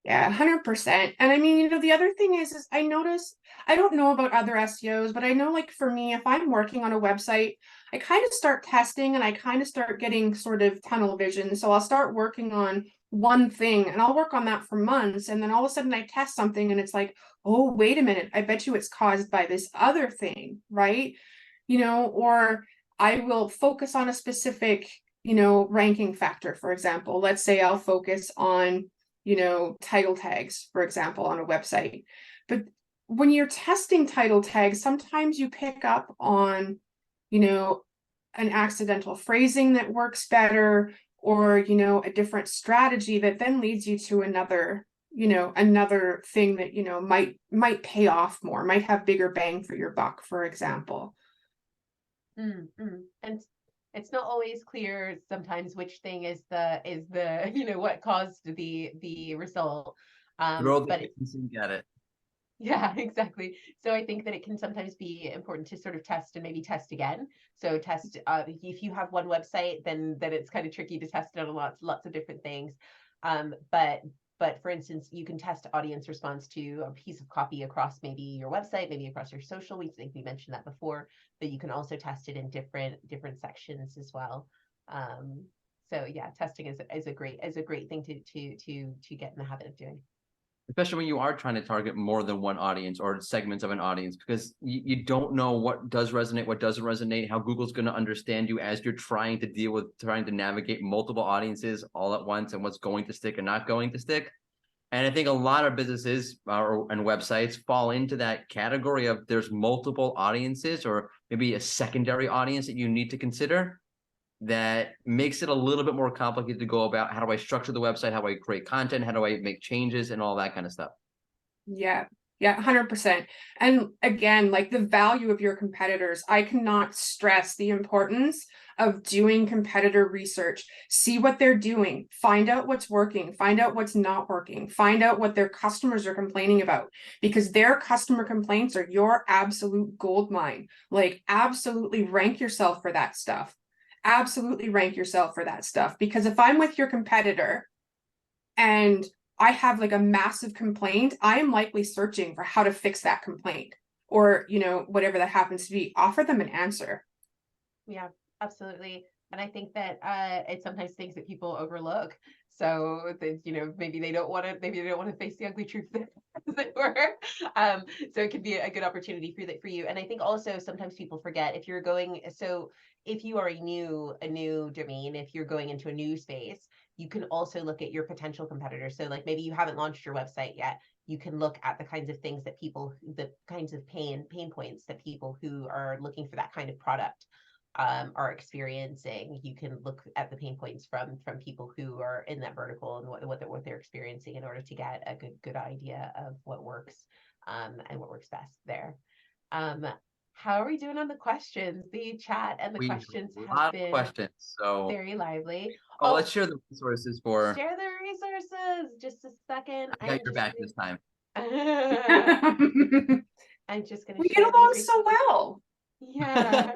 Yeah, 100%. And I mean, you know, the other thing is I notice, I don't know about other SEOs, but I know like for me, if I'm working on a website, I kind of start testing and I kind of start getting sort of tunnel vision. So I'll start working on one thing and I'll work on that for months. And then all of a sudden I test something and it's like, oh, wait a minute, I bet you it's caused by this other thing, right? You know, or I will focus on a specific, you know, ranking factor, for example. Let's say I'll focus on, you know, title tags, for example, on a website. But when you're testing title tags, sometimes you pick up on, you know, an accidental phrasing that works better, or, you know, a different strategy that then leads you to another, you know, another thing that, you know, might pay off more, might have bigger bang for your buck, for example. And it's not always clear sometimes which thing is the you know, what caused the result. Throw the But kitchen sink at it. yeah, exactly. So I think that it can sometimes be important to sort of test and maybe test again. So test if you have one website, then it's kind of tricky to test it on lots of different things. But for instance, you can test audience response to a piece of copy across maybe your website, maybe across your social. We think we mentioned that before, but you can also test it in different sections as well. So yeah, testing is a great thing to get in the habit of doing. Especially when you are trying to target more than one audience or segments of an audience, because you don't know what does resonate, what doesn't resonate, how Google's going to understand you as you're trying to navigate multiple audiences all at once, and what's going to stick and not going to stick. And I think a lot of businesses and websites fall into that category of there's multiple audiences or maybe a secondary audience that you need to consider. That makes it a little bit more complicated to go about. How do I structure the website? How do I create content? How do I make changes and all that kind of stuff? Yeah, 100%. And again, like the value of your competitors, I cannot stress the importance of doing competitor research. See what they're doing, find out what's working, find out what's not working, find out what their customers are complaining about, because their customer complaints are your absolute gold mine. Like, absolutely rank yourself for that stuff. Absolutely rank yourself for that stuff. Because if I'm with your competitor and I have like a massive complaint, I am likely searching for how to fix that complaint, or, you know, whatever that happens to be. Offer them an answer. Yeah, absolutely. And I think that it's sometimes things that people overlook. So that, you know, maybe they don't want to face the ugly truth, as it were. So it could be a good opportunity for you. And I think also sometimes people forget, if you are a new domain, if you're going into a new space, you can also look at your potential competitors. So like maybe you haven't launched your website yet. You can look at the kinds of things that the kinds of pain points that people who are looking for that kind of product are experiencing. You can look at the pain points from people who are in that vertical and what they're experiencing, in order to get a good idea of what works and what works best there. How are we doing on the questions? The chat and the We questions have a have lot of been questions. So very lively. let's share the resources for. Share the resources. Just a second. I got your back this time. I'm just going We to get share along these. so well. Yeah.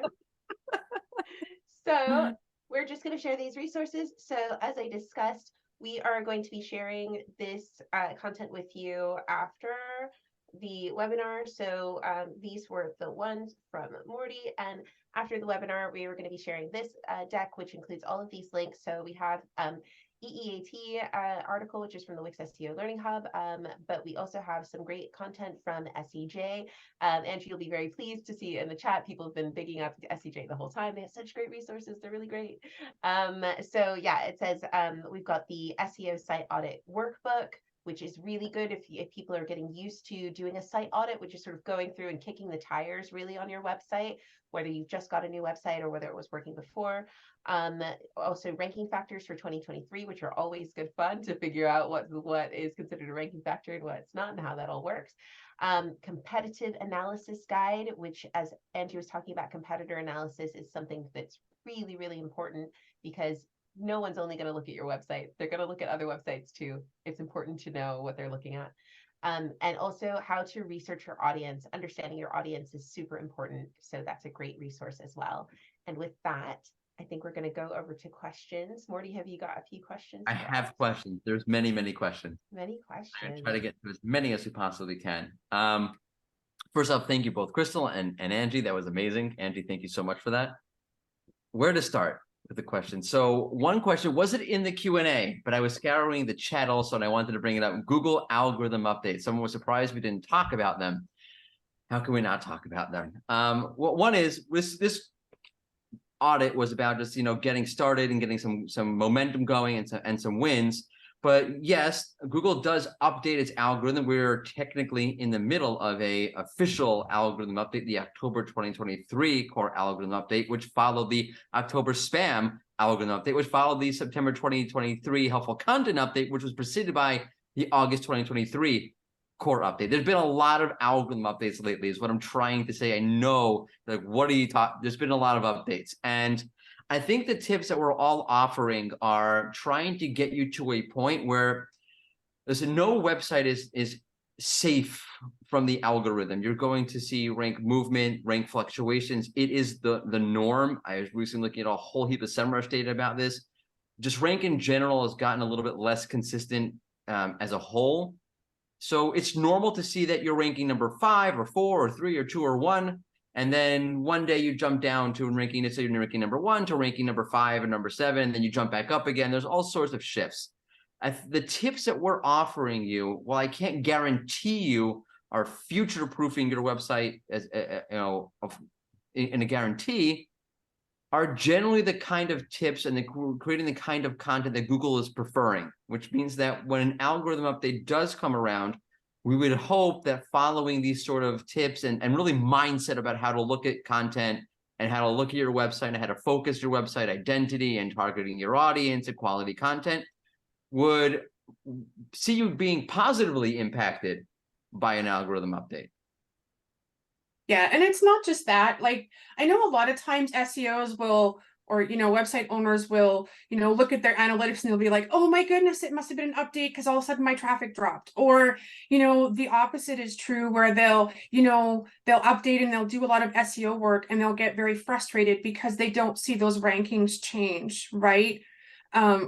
So we're just going to share these resources. So as I discussed, we are going to be sharing this content with you after the webinar. So these were the ones from Morty, and after the webinar, we were going to be sharing this deck, which includes all of these links. So we have EEAT article, which is from the Wix SEO Learning Hub, but we also have some great content from SEJ. And you'll be very pleased to see in the chat, people have been bigging up SEJ the whole time. They have such great resources. They're really great. So yeah, it says we've got the SEO site audit workbook, which is really good if people are getting used to doing a site audit, which is sort of going through and kicking the tires really on your website, whether you've just got a new website or whether it was working before. Also ranking factors for 2023, which are always good fun to figure out what is considered a ranking factor and what's not and how that all works. Competitive analysis guide, which, as Andrew was talking about, competitor analysis is something that's really, really important, because no one's only going to look at your website. They're going to look at other websites too. It's important to know what they're looking at. And also how to research your audience. Understanding your audience is super important. So that's a great resource as well. And with that, I think we're going to go over to questions. Morty, have you got a few questions? I for have us? questions. There's many, many questions. Many I questions. try to get to as many as we possibly can. First off, thank you both, Crystal and Angie. That was amazing. Angie, thank you so much for that. Where to start with the question? So one question, was it in the Q&A, but I was scouring the chat also, and I wanted to bring it up. Google algorithm updates. Someone was surprised we didn't talk about them. How can we not talk about them? Well, one is this audit was about just, getting started and getting some momentum going and some wins. But yes, Google does update its algorithm. We're technically in the middle of a official algorithm update, the October 2023 core algorithm update, which followed the October spam algorithm update, which followed the September 2023 helpful content update, which was preceded by the August 2023 core update. There's been a lot of algorithm updates lately, is what I'm trying to say. I know, like, what are you talking? There's been a lot of updates. And I think the tips that we're all offering are trying to get you to a point where, listen, no website is safe from the algorithm. You're going to see rank movement, rank fluctuations. It is the norm. I was recently looking at a whole heap of SEMrush data about this. Just rank in general has gotten a little bit less consistent as a whole. So it's normal to see that you're ranking number 5 or 4 or 3 or 2 or 1. And then one day you jump down to ranking, let's say you're ranking number 1 to ranking number 5 and number 7, and then you jump back up again. There's all sorts of shifts. The tips that we're offering you, while I can't guarantee you are future-proofing your website as in a guarantee, are generally the kind of tips and creating the kind of content that Google is preferring, which means that when an algorithm update does come around, we would hope that following these sort of tips and really mindset about how to look at content and how to look at your website and how to focus your website identity and targeting your audience and quality content would see you being positively impacted by an algorithm update. Yeah, and it's not just that. Like, I know a lot of times SEOs will, or, website owners will, look at their analytics and they'll be like, oh my goodness, it must have been an update because all of a sudden my traffic dropped. Or, the opposite is true, where they'll update and they'll do a lot of SEO work and they'll get very frustrated because they don't see those rankings change, right?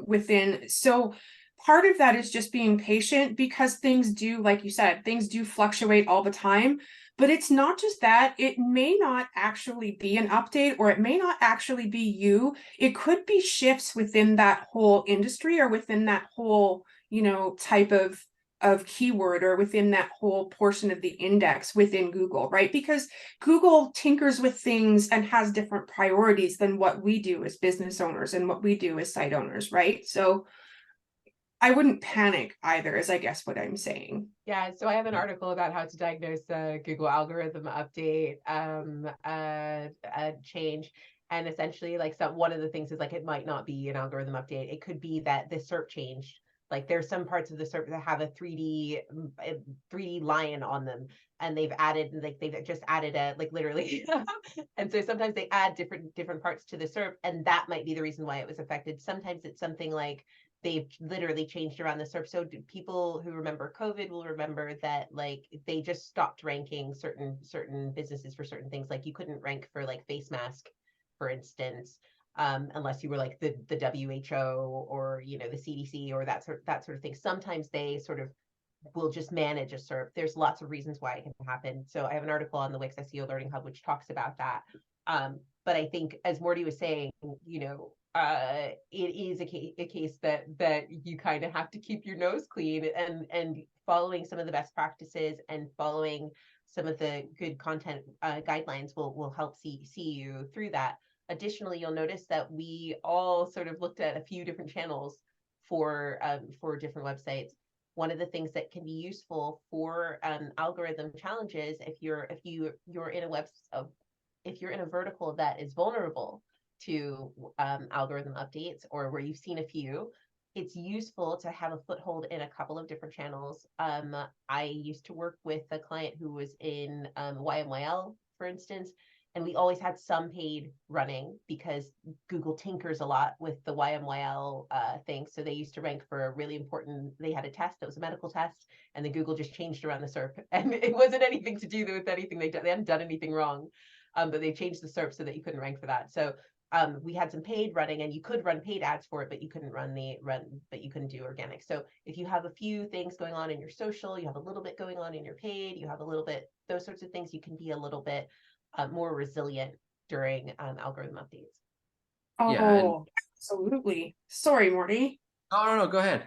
Within. So part of that is just being patient, because things do, like you said, things do fluctuate all the time. But it's not just that. It may not actually be an update, or it may not actually be you. It could be shifts within that whole industry, or within that whole, type of keyword, or within that whole portion of the index within Google, right? Because Google tinkers with things and has different priorities than what we do as business owners and what we do as site owners, right? So I wouldn't panic either, is I guess what I'm saying. Yeah, so I have an article about how to diagnose a Google algorithm update change. And essentially, like, one of the things is, like, it might not be an algorithm update. It could be that the SERP changed. Like, there's some parts of the SERP that have a 3D lion on them, and they've just added a, like, literally. And so sometimes they add different parts to the SERP, and that might be the reason why it was affected. Sometimes it's something like they've literally changed around the SERP. So people who remember COVID will remember that, like, they just stopped ranking certain businesses for certain things. Like, you couldn't rank for, like, face mask, for instance, unless you were like the WHO or the CDC or that sort of thing. Sometimes they sort of will just manage a SERP. There's lots of reasons why it can happen. So I have an article on the Wix SEO Learning Hub which talks about that. But I think, as Morty was saying, it is a case that you kind of have to keep your nose clean, and following some of the best practices and following some of the good content guidelines will help see you through that. Additionally, you'll notice that we all sort of looked at a few different channels for different websites. one of the things that can be useful for algorithm challenges, if you're in a if you're in a vertical that is vulnerable to algorithm updates, or where you've seen a few, it's useful to have a foothold in a couple of different channels. I used to work with a client who was in YMYL, for instance, and we always had some paid running because Google tinkers a lot with the YMYL thing. So they used to rank for a really important, they had a test that was a medical test, and then Google just changed around the SERP. And it wasn't anything to do with anything they hadn't done anything wrong, but they changed the SERP so that you couldn't rank for that. So we had some paid running, and you could run paid ads for it, but you couldn't but you couldn't do organic. So if you have a few things going on in your social, you have a little bit going on in your paid, you have a little bit, those sorts of things, you can be a little bit more resilient during algorithm updates. Oh, absolutely. Sorry, Morty. No, go ahead.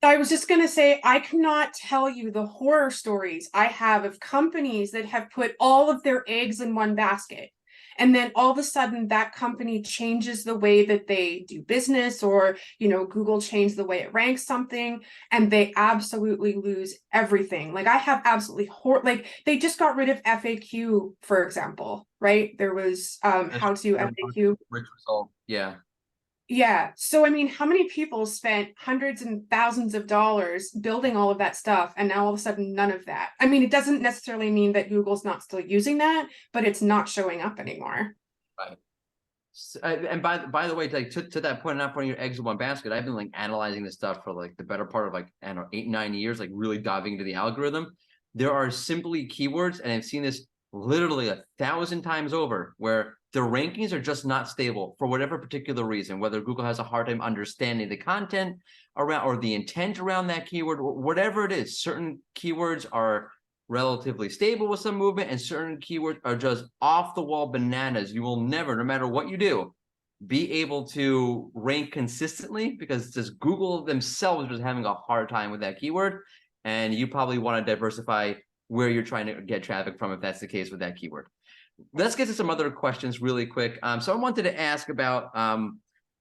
I was just going to say, I cannot tell you the horror stories I have of companies that have put all of their eggs in one basket. And then all of a sudden that company changes the way that they do business, or, Google changed the way it ranks something, and they absolutely lose everything. Like, I have absolutely like, they just got rid of FAQ, for example, right? There was how to FAQ. Rich result. Yeah. Yeah. So, I mean, how many people spent hundreds and thousands of dollars building all of that stuff, and now all of a sudden none of that? I mean, it doesn't necessarily mean that Google's not still using that, but it's not showing up anymore. Right. And by the way, like to that point, not putting your eggs in one basket, I've been like analyzing this stuff for like the better part of like, I don't know, 8-9 years, like really diving into the algorithm. There are simply keywords, and I've seen this literally 1,000 times over, where the rankings are just not stable for whatever particular reason, whether Google has a hard time understanding the content around or the intent around that keyword, whatever it is. Certain keywords are relatively stable with some movement, and certain keywords are just off the wall bananas. You will never, no matter what you do, be able to rank consistently, because just Google themselves is having a hard time with that keyword. And you probably want to diversify where you're trying to get traffic from, if that's the case with that keyword. Let's get to some other questions really quick. So I wanted to ask about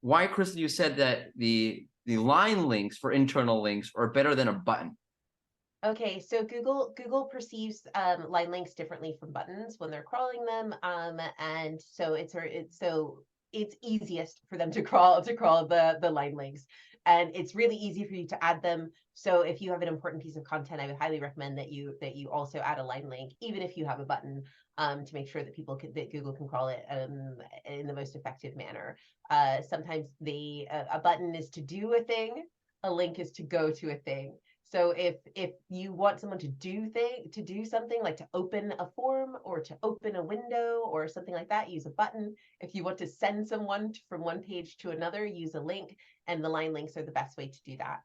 why, Kristen, you said that the line links for internal links are better than a button. Okay, so Google perceives line links differently from buttons when they're crawling them, and so it's easiest for them to crawl the line links, and it's really easy for you to add them. So if you have an important piece of content, I would highly recommend that you also add a line link, even if you have a button, to make sure that that Google can crawl it in the most effective manner. Sometimes a button is to do a thing, a link is to go to a thing. So if you want someone to do something, like to open a form or to open a window or something like that, use a button. If you want to send someone from one page to another, use a link, and the line links are the best way to do that.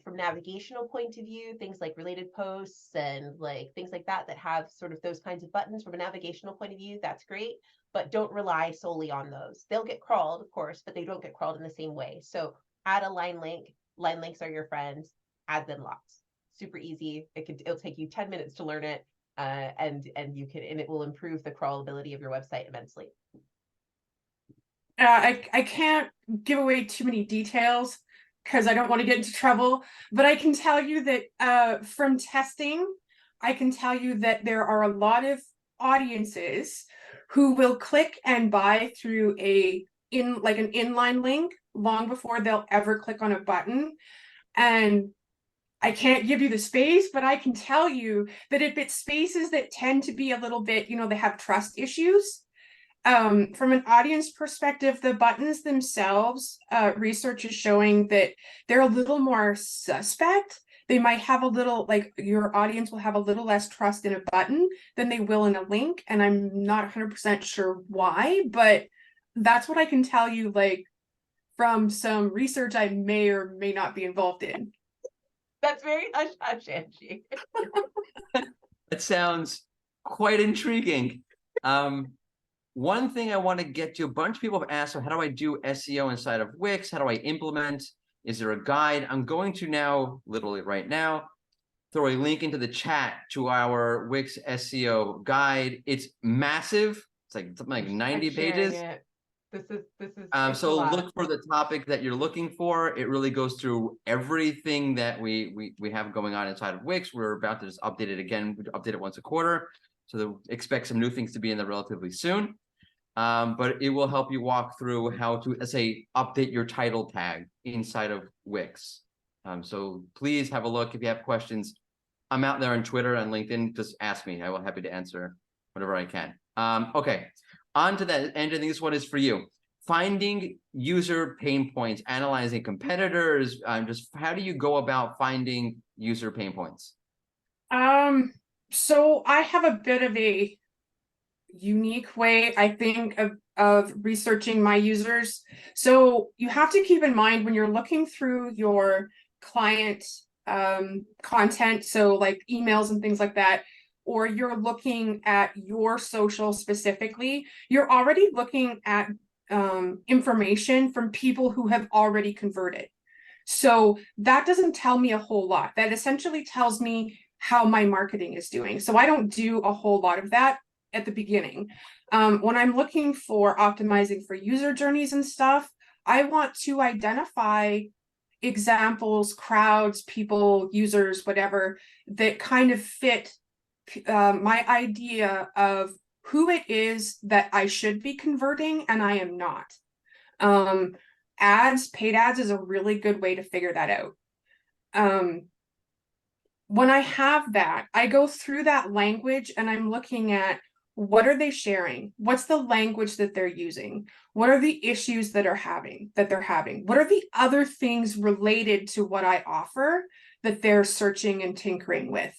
From navigational point of view, things like related posts and like things like that have sort of those kinds of buttons, from a navigational point of view, that's great, but don't rely solely on those. They'll get crawled, of course, but they don't get crawled in the same way. So add a line link. Line links are your friends. Add them lots. Super easy. It'll take you 10 minutes to learn it, and it will improve the crawlability of your website immensely. I can't give away too many details because I don't want to get into trouble, but I can tell you that from testing, I can tell you that there are a lot of audiences who will click and buy through an inline link long before they'll ever click on a button. And I can't give you the space, but I can tell you that if it's spaces that tend to be a little bit, they have trust issues. From an audience perspective, the buttons themselves, research is showing that they're a little more suspect. They might have a little, like, your audience will have a little less trust in a button than they will in a link. And I'm not 100% sure why, but that's what I can tell you, like, from some research I may or may not be involved in. That's very hush-hush, Angie. It sounds quite intriguing. One thing I want to get to, a bunch of people have asked, so how do I do SEO inside of Wix? How do I implement? Is there a guide? I'm going to now, literally right now, throw a link into the chat to our Wix SEO guide. It's massive. It's like something like 90 pages. This is it's a So lot. look for the topic that you're looking for. It really goes through everything that we have going on inside of Wix. We're about to just update it again. We update it once a quarter. So expect some new things to be in there relatively soon. But it will help you walk through how to, let's say, update your title tag inside of Wix. So please have a look. If you have questions, I'm out there on Twitter and LinkedIn. Just ask me. I will be happy to answer whatever I can. Okay, on to that. And I think this one is for you. Finding user pain points, analyzing competitors. Just how do you go about finding user pain points? So I have a bit of a unique way, I think, of researching my users. So you have to keep in mind when you're looking through your client content, so like emails and things like that, or you're looking at your social specifically, you're already looking at information from people who have already converted. So that doesn't tell me a whole lot. That essentially tells me how my marketing is doing. So I don't do a whole lot of that at the beginning. When I'm looking for optimizing for user journeys and stuff, I want to identify examples, crowds, people, users, whatever, that kind of fit my idea of who it is that I should be converting and I am not. Paid ads is a really good way to figure that out. When I have that, I go through that language and I'm looking at what are they sharing? What's the language that they're using? What are the issues that they're having? What are the other things related to what I offer that they're searching and tinkering with?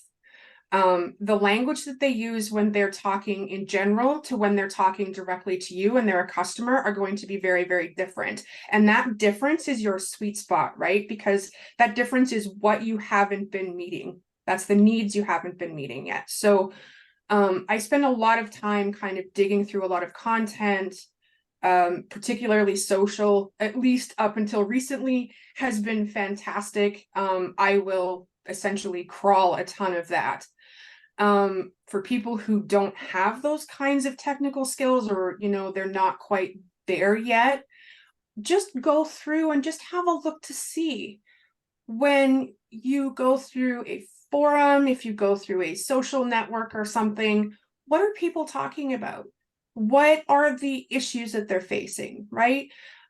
The language that they use when they're talking in general to when they're talking directly to you and they're a customer are going to be very, very different. And that difference is your sweet spot, right? Because that difference is what you haven't been meeting. That's the needs you haven't been meeting yet. So I spend a lot of time kind of digging through a lot of content, particularly social, at least up until recently, has been fantastic. I will essentially crawl a ton of that. For people who don't have those kinds of technical skills, or, you know, they're not quite there yet, just go through and just have a look to see when you go through a forum, if you go through a social network or something, what are people talking about? What are the issues that they're facing, right?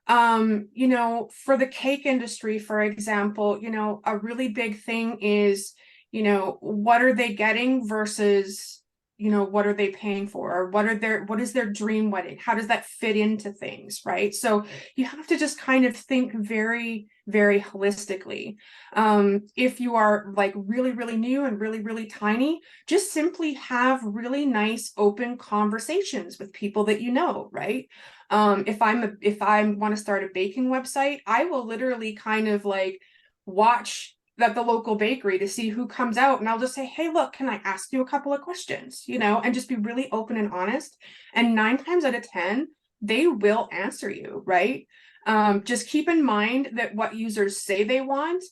You know, for the cake industry, for example, you know, a really big thing is, you know, what are they getting versus, you know, what are they paying for, or what is their dream wedding? How does that fit into things, right? So you have to just kind of think very, very holistically. If you are like really, really new and really, really tiny, just simply have really nice open conversations with people that you know, right? If I want to start a baking website, I will literally kind of like watch at the local bakery to see who comes out, and I'll just say, hey, look, can I ask you a couple of questions, you know, and just be really open and honest. And 9 times out of 10, they will answer you, right? Just keep in mind that what users say they want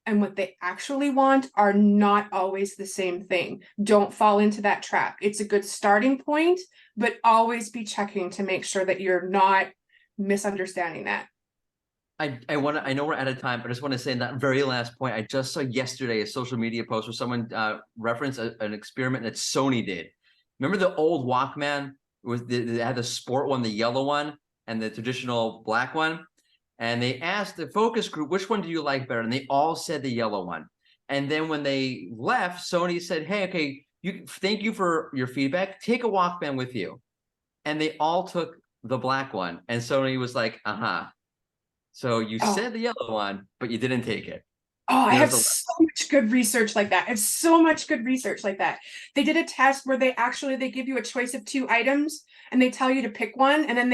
and what they actually want are not always the same thing. Don't fall into that trap. It's a good starting point, but always be checking to make sure that you're not misunderstanding that. I know we're out of time, but I just want to say in that very last point, I just saw yesterday a social media post where someone referenced an experiment that Sony did. Remember the old Walkman? They had the sport one, the yellow one, and the traditional black one. And they asked the focus group, which one do you like better? And they all said the yellow one. And then when they left, Sony said, hey, okay, thank you for your feedback. Take a Walkman with you. And they all took the black one. And Sony was like, uh-huh. So you said the yellow one, but you didn't take it. Oh, I have so much good research like that. I have so much good research like that. They did a test where they give you a choice of 2 items and they tell you to pick one. And then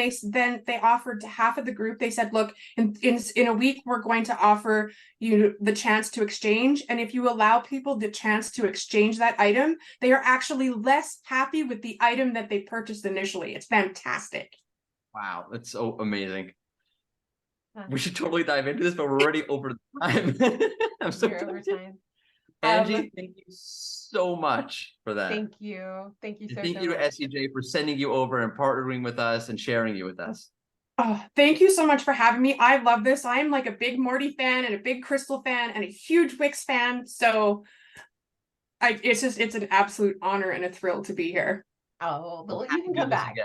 they offered to half of the group. They said, look, in a week, we're going to offer you the chance to exchange. And if you allow people the chance to exchange that item, they are actually less happy with the item that they purchased initially. It's fantastic. Wow, that's so amazing. We should totally dive into this, but we're already over time. I'm so over time. Angie, thank you so much for that. Thank you. Thank you so Thank you to much. SEJ for sending you over and partnering with us and sharing you with us. Oh, thank you so much for having me. I love this. I am like a big Morty fan and a big Crystal fan and a huge Wix fan. So it's an absolute honor and a thrill to be here. Oh, We'll well, have you to can do come this back.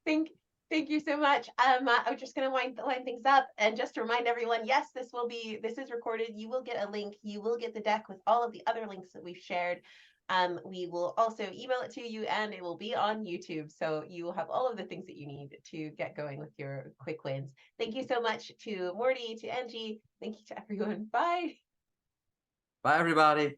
again. Thank you so much. I'm just gonna wind things up and just to remind everyone, yes, this is recorded. You will get a link. You will get the deck with all of the other links that we've shared. We will also email it to you and it will be on YouTube. So you will have all of the things that you need to get going with your quick wins. Thank you so much to Morty, to Angie. Thank you to everyone. Bye. Bye, everybody.